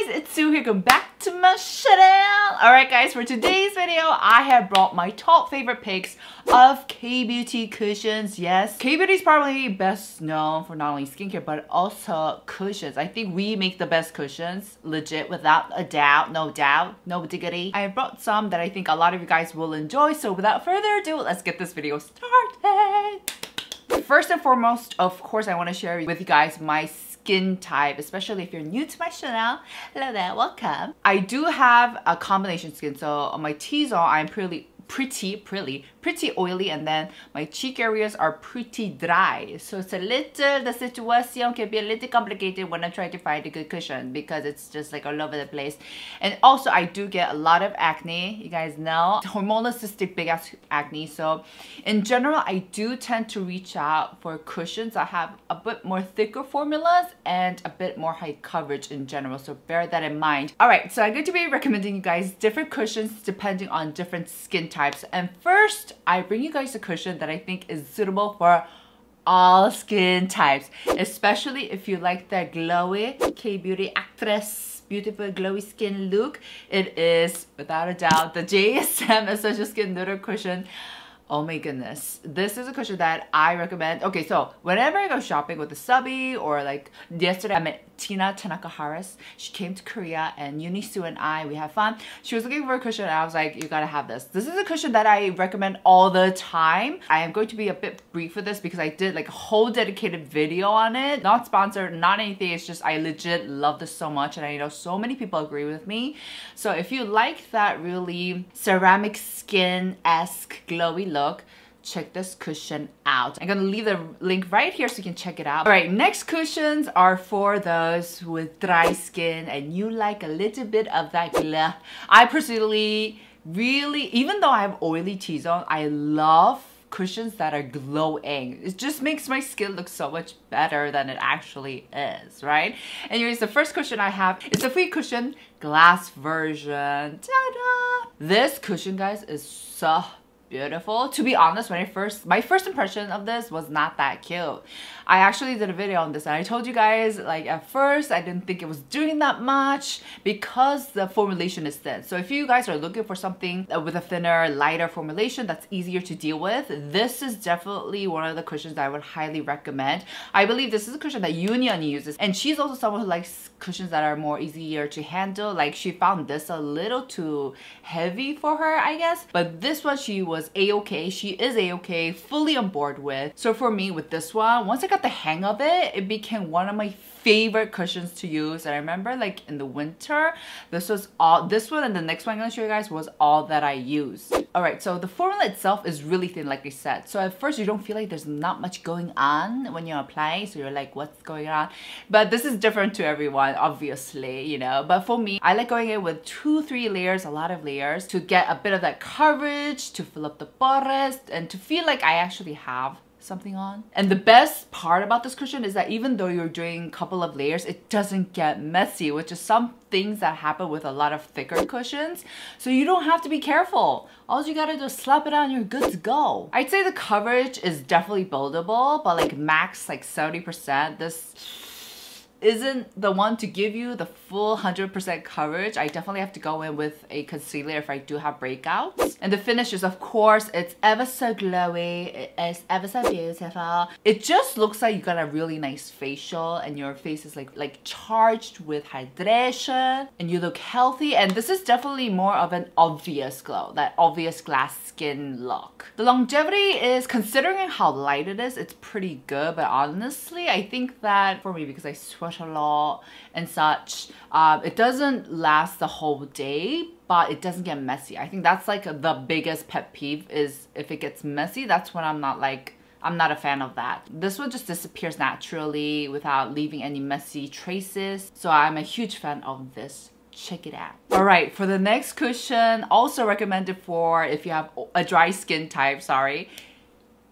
guys, it's Sue here, welcome back to my channel. Alright guys, for today's video, I have brought my top favorite picks of Kbeauty cushions. Yes, Kbeauty is probably best known for not only skincare, but also cushions. I think we make the best cushions, legit, without a doubt, no diggity. I brought some that I think a lot of you guys will enjoy, so without further ado, let's get this video started. First and foremost, of course, I want to share with you guys my skin type, especially if you're new to my channel. Hello there, welcome. I do have a combination skin, so on my T-zone, I'm pretty oily, and then my cheek areas are pretty dry. So it's a little, the situation can be a little complicated when I'm trying to find a good cushion because it's just like all over the place. And also I do get a lot of acne, you guys know, hormonal cystic big ass acne. So in general, I do tend to reach out for cushions that have a bit more thicker formulas and a bit more high coverage in general. So bear that in mind. All right, so I'm going to be recommending you guys different cushions depending on different skin types. And first, I bring you guys a cushion that I think is suitable for all skin types, especially if you like that glowy Kbeauty actress, beautiful glowy skin look. It is, without a doubt, the JSM Essential Skin Nuder cushion. Oh my goodness, this is a cushion that I recommend. Okay, so whenever I go shopping with a subby, or like yesterday I met Tina Tanaka Harris. She came to Korea and Sue and I, we had fun. She was looking for a cushion and I was like, you gotta have this. This is a cushion that I recommend all the time. I am going to be a bit brief with this because I did like a whole dedicated video on it. Not sponsored, not anything. It's just I legit love this so much and I know so many people agree with me. So if you like that really ceramic skin-esque glowy look, check this cushion out. I'm gonna leave the link right here so you can check it out. All right, next cushions are for those with dry skin and you like a little bit of that glow. I personally really, even though I have oily T-zone, I love cushions that are glowing. It just makes my skin look so much better than it actually is, right? Anyways, the first cushion I have is the Fwee cushion glass version. Ta-da! This cushion, guys, is so beautiful. To be honest, when my first impression of this was not that cute. I actually did a video on this and I told you guys, like, at first I didn't think it was doing that much because the formulation is thin. So if you guys are looking for something with a thinner, lighter formulation that's easier to deal with, this is definitely one of the cushions that I would highly recommend. I believe this is a cushion that Yoon uses, and she's also someone who likes cushions that are more easier to handle. Like, she found this a little too heavy for her, I guess, but this one she was a-okay. She is a-okay, fully on board with. So for me, with this one, once I got the hang of it, it became one of my favorite cushions to use. And I remember, like, in the winter, this one and the next one I'm gonna show you guys was all that I used. All right, so the formula itself is really thin, like I said. So at first you don't feel like there's not much going on when you apply, so you're like, what's going on? But this is different to everyone, obviously, you know. But for me, I like going in with 2-3 layers, a lot of layers, to get a bit of that coverage, to fill up the pores, and to feel like I actually have something on. And the best part about this cushion is that even though you're doing a couple of layers, it doesn't get messy, which is some things that happen with a lot of thicker cushions. So you don't have to be careful. All you gotta do is slap it on, you're good to go. I'd say the coverage is definitely buildable, but like max like 70%. This isn't the one to give you the full 100% coverage. I definitely have to go in with a concealer if I do have breakouts. And the finish is, of course, it's ever so glowy. It is ever so beautiful. It just looks like you got a really nice facial and your face is like charged with hydration and you look healthy. And this is definitely more of an obvious glow, that obvious glass skin look. The longevity is, considering how light it is, it's pretty good. But honestly, I think that for me, because I sweat a lot and such, it doesn't last the whole day, but it doesn't get messy. I think that's like the biggest pet peeve, is if it gets messy, that's when I'm not a fan of that. This one just disappears naturally without leaving any messy traces. So I'm a huge fan of this. Check it out. All right, for the next cushion, also recommended for if you have a dry skin type, sorry.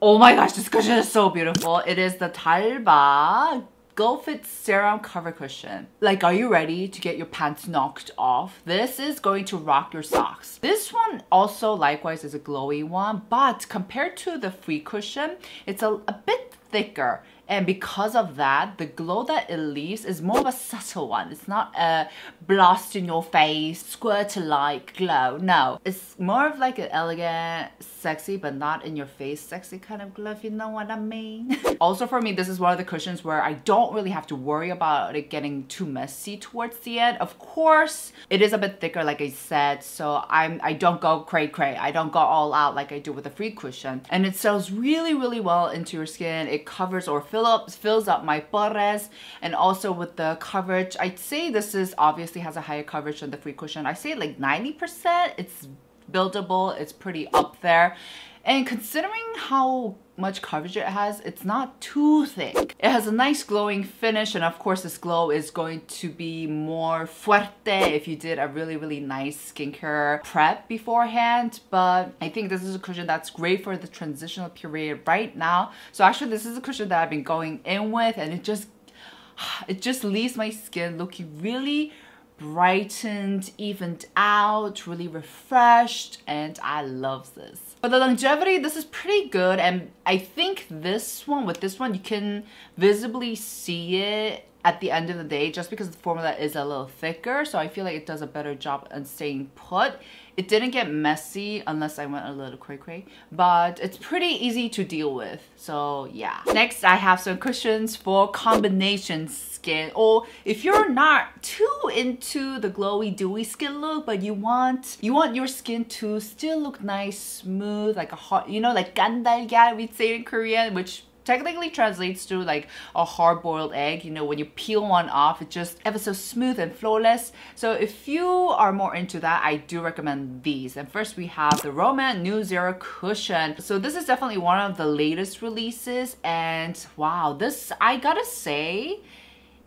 Oh my gosh, this cushion is so beautiful. It is the Talba Glowy Serum Cover Cushion. Like, are you ready to get your pants knocked off? This is going to rock your socks. This one also likewise is a glowy one, but compared to the Fwee cushion, it's a bit thicker And because of that, the glow that it leaves is more of a subtle one. It's not a blast in your face, squirt-like glow. No, it's more of like an elegant, sexy, but not in your face sexy kind of glow, if you know what I mean. Also for me, this is one of the cushions where I don't really have to worry about it getting too messy towards the end. Of course, it is a bit thicker, like I said, so I don't go cray-cray. I don't go all out like I do with the Fwee cushion. And it settles really, really well into your skin. It covers or fills up my pores, and also with the coverage, I'd say this is obviously has a higher coverage than the Fwee cushion. I say like 90%. It's buildable. It's pretty up there. And considering how much coverage it has, it's not too thick. It has a nice glowing finish, and of course this glow is going to be more fuerte if you did a really, really nice skincare prep beforehand. But I think this is a cushion that's great for the transitional period right now. So actually this is a cushion that I've been going in with, and it just leaves my skin looking really brightened, evened out, really refreshed, and I love this. For the longevity, this is pretty good, and I think with this one, you can visibly see it at the end of the day just because the formula is a little thicker, so I feel like it does a better job on staying put. It didn't get messy unless I went a little cray-cray, but it's pretty easy to deal with, so yeah. Next, I have some cushions for combination skin, or if you're not too into the glowy, dewy skin look, but you want your skin to still look nice, smooth, like a hot, you know, like gandalgal we'd say in Korean, which technically translates to like a hard-boiled egg. You know, when you peel one off, it's just ever so smooth and flawless. So if you are more into that, I do recommend these. And first we have the Romance Nude Serum Cushion. So this is definitely one of the latest releases, and wow, this, I gotta say,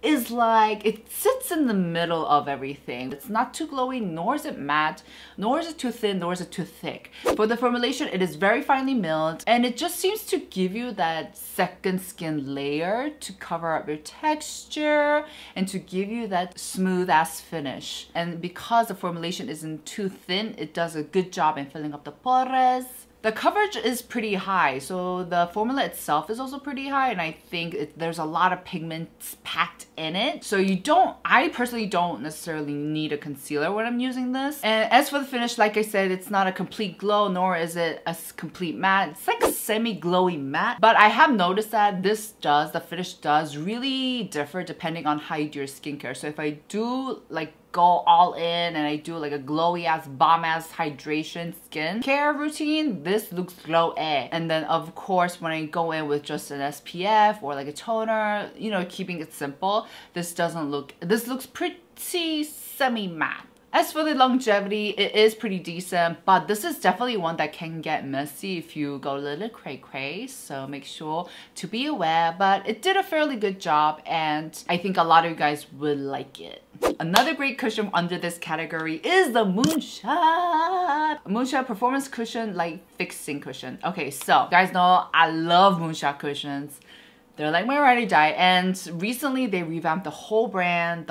is like, it sits in the middle of everything. It's not too glowy, nor is it matte, nor is it too thin, nor is it too thick. For the formulation, it is very finely milled, and it just seems to give you that second skin layer to cover up your texture and to give you that smooth ass finish. And because the formulation isn't too thin, it does a good job in filling up the pores. The coverage is pretty high, so the formula itself is also pretty high, and I think there's a lot of pigments packed in it. So I personally don't necessarily need a concealer when I'm using this. And as for the finish, like I said, it's not a complete glow, nor is it a complete matte. It's like a semi-glowy matte, but I have noticed that the finish does really differ depending on how you do your skincare. So if I do like go all in and I do like a glowy ass, bomb ass hydration skin care routine, this looks glowy. And then of course when I go in with just an SPF or like a toner, you know, keeping it simple, this looks pretty semi-matte. As for the longevity, it is pretty decent, but this is definitely one that can get messy if you go a little cray-cray, so make sure to be aware. But it did a fairly good job, and I think a lot of you guys would like it. Another great cushion under this category is the Moonshot. Moonshot Performance Cushion Light Fixing Cushion. Okay, so you guys know I love Moonshot cushions. They're like my ride or die, and recently they revamped the whole brand,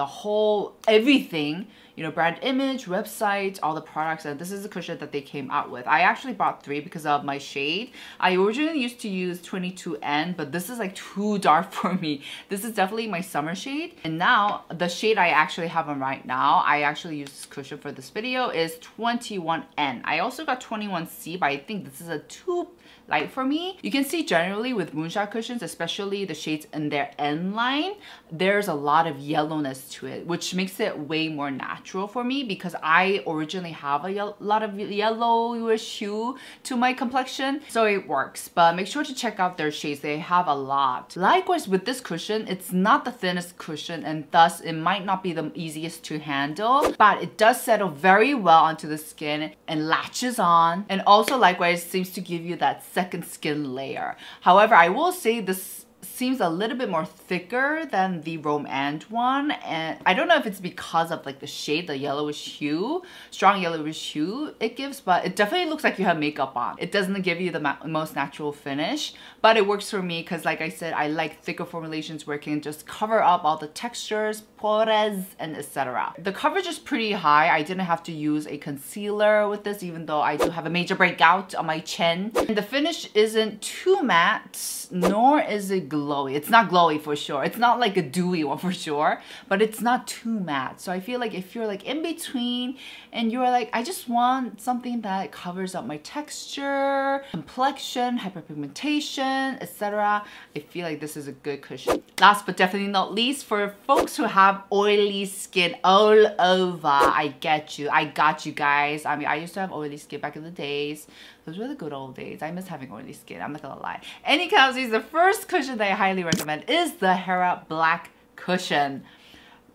everything. You know, brand image, website, all the products, and this is a cushion that they came out with. I actually bought 3 because of my shade. I originally used to use 22N, but this is like too dark for me. This is definitely my summer shade. And now, the shade I actually have on right now, I actually use this cushion for this video, is 21N. I also got 21C, but I think this is a too light for me. You can see generally with Moonshot cushions, especially the shades in their N line, there's a lot of yellowness to it, which makes it way more natural for me because I originally have a lot of yellowish hue to my complexion, so it works. But make sure to check out their shades. They have a lot. Likewise with this cushion, it's not the thinnest cushion, and thus it might not be the easiest to handle, but it does settle very well onto the skin and latches on, and also likewise seems to give you that second skin layer. However, I will say this seems a little bit more thicker than the Romance one, and I don't know if it's because of like the shade, the yellowish hue, strong yellowish hue it gives, but it definitely looks like you have makeup on. It doesn't give you the most natural finish, but it works for me because like I said, I like thicker formulations where it can just cover up all the textures, pores, and etc. The coverage is pretty high. I didn't have to use a concealer with this, even though I do have a major breakout on my chin. And the finish isn't too matte, nor is it glowy. It's not glowy for sure. It's not like a dewy one for sure, but it's not too matte. So I feel like if you're like in between and you're like, I just want something that covers up my texture, complexion, hyperpigmentation, etc., I feel like this is a good cushion. Last but definitely not least, for folks who have oily skin all over, I get you. I got you guys. I mean, I used to have oily skin back in the days. Those were the good old days. I miss having oily skin, I'm not gonna lie. Any case, the first cushion that I highly recommend is the Hera Black Cushion.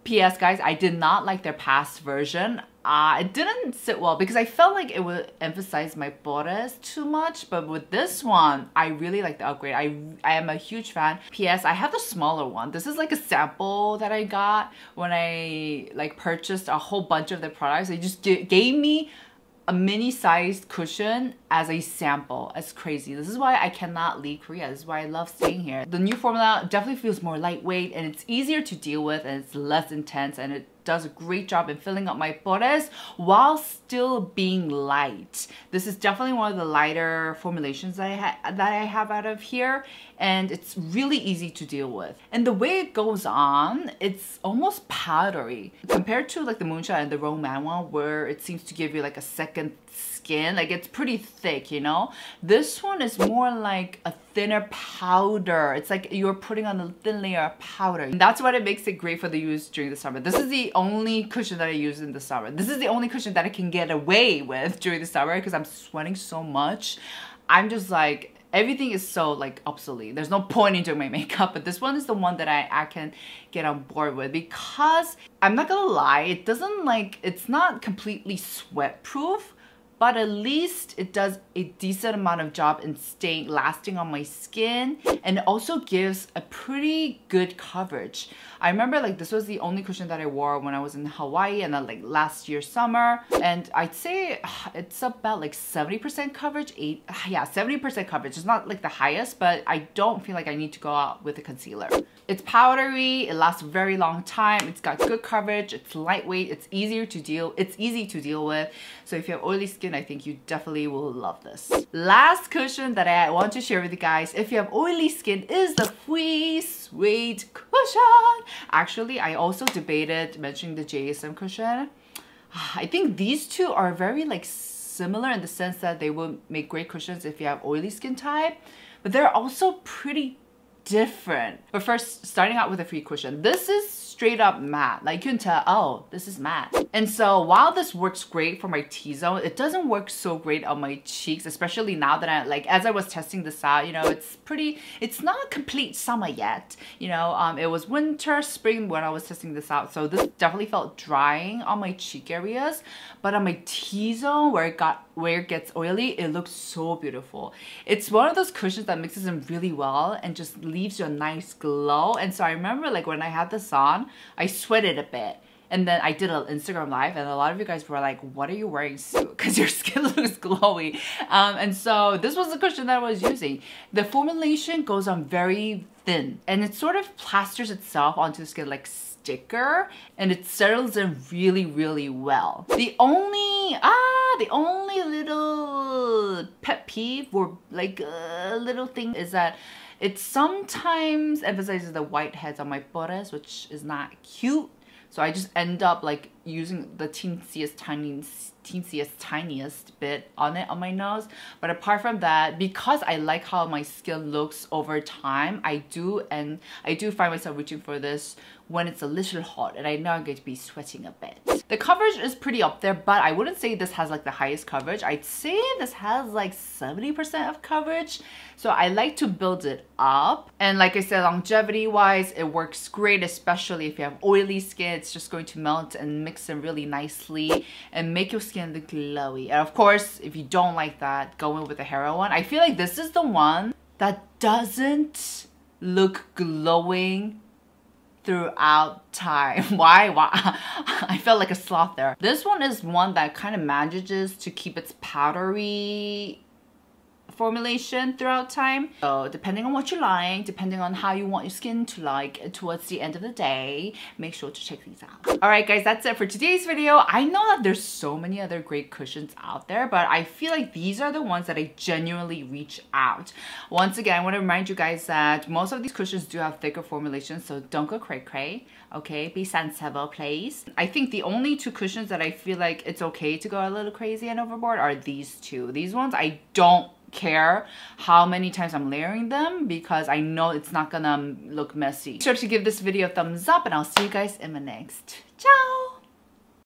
P.S. guys, I did not like their past version. It didn't sit well because I felt like it would emphasize my pores too much, but with this one, I really like the upgrade. I am a huge fan. P.S. I have the smaller one. This is like a sample that I got when I like purchased a whole bunch of their products. They just gave me a mini-sized cushion as a sample. It's crazy. This is why I cannot leave Korea. This is why I love staying here. The new formula definitely feels more lightweight and it's easier to deal with and it's less intense and it does a great job in filling up my pores while still being light. This is definitely one of the lighter formulations that I have out of here, and it's really easy to deal with. And the way it goes on, it's almost powdery compared to like the Moonshot and the Roman one, where it seems to give you like a second skin. Like it's pretty thick, you know? This one is more like a thinner powder. It's like you're putting on a thin layer of powder. And that's what it makes it great for the use during the summer. This is the only cushion that I use in the summer. This is the only cushion that I can get away with during the summer because I'm sweating so much. I'm just like, everything is so like obsolete. There's no point in doing my makeup, but this one is the one that I can get on board with because I'm not gonna lie, it doesn't like, it's not completely sweat proof, but at least it does a decent amount of job in staying lasting on my skin, and it also gives a pretty good coverage. I remember like this was the only cushion that I wore when I was in Hawaii and then like last year summer, and I'd say it's about like 70% coverage, 70% coverage. It's not like the highest, but I don't feel like I need to go out with a concealer. It's powdery, it lasts a very long time, it's got good coverage, it's lightweight, it's easy to deal with. So if you have oily skin, I think you definitely will love this. Last cushion that I want to share with you guys if you have oily skin is the Fwee Suede Cushion. Actually, I also debated mentioning the Serum Cushion. I think these two are very like similar in the sense that they will make great cushions if you have oily skin type, but they're also pretty different. But first, starting out with a Fwee cushion. This is straight up matte. Like you can tell, oh, this is matte. And so while this works great for my T-zone, it doesn't work so great on my cheeks, especially now that I like, as I was testing this out, you know, it's not a complete summer yet. You know, it was winter, spring when I was testing this out. So this definitely felt drying on my cheek areas, but on my T-zone where it gets oily, it looks so beautiful. It's one of those cushions that mixes in really well and just leaves you a nice glow. And so I remember like when I had this on, I sweated a bit. And then I did an Instagram live and a lot of you guys were like, what are you wearing, Sue? Because your skin looks glowy. And so this was the cushion that I was using. The formulation goes on very thin and it sort of plasters itself onto the skin like sticker, and it settles in really, really well. The only little pet peeve or like little thing is that it sometimes emphasizes the white heads on my pores, which is not cute. So I just end up like using the teeniest tiniest bit on it on my nose. But apart from that, because I like how my skin looks over time, I do find myself reaching for this when it's a little hot and I know I'm going to be sweating a bit. The coverage is pretty up there, but I wouldn't say this has like the highest coverage. I'd say this has like 70% of coverage. So I like to build it up. And like I said, longevity wise, it works great, especially if you have oily skin. It's just going to melt and mix in really nicely and make your skin look glowy. And of course, if you don't like that, go in with the Hera one. I feel like this is the one that doesn't look glowing throughout time. Why? I felt like a sloth there. This one is one that kind of manages to keep its powdery formulation throughout time. So depending on what you like, depending on how you want your skin to like towards the end of the day, make sure to check these out. Alright guys, that's it for today's video. I know that there's so many other great cushions out there, but I feel like these are the ones that I genuinely reach out. Once again, I want to remind you guys that most of these cushions do have thicker formulations, so don't go cray-cray, okay? Be sensible, please. I think the only two cushions that I feel like it's okay to go a little crazy and overboard are these two. These ones, I don't care how many times I'm layering them because I know it's not gonna look messy. Be sure to give this video a thumbs up and I'll see you guys in the next. Ciao!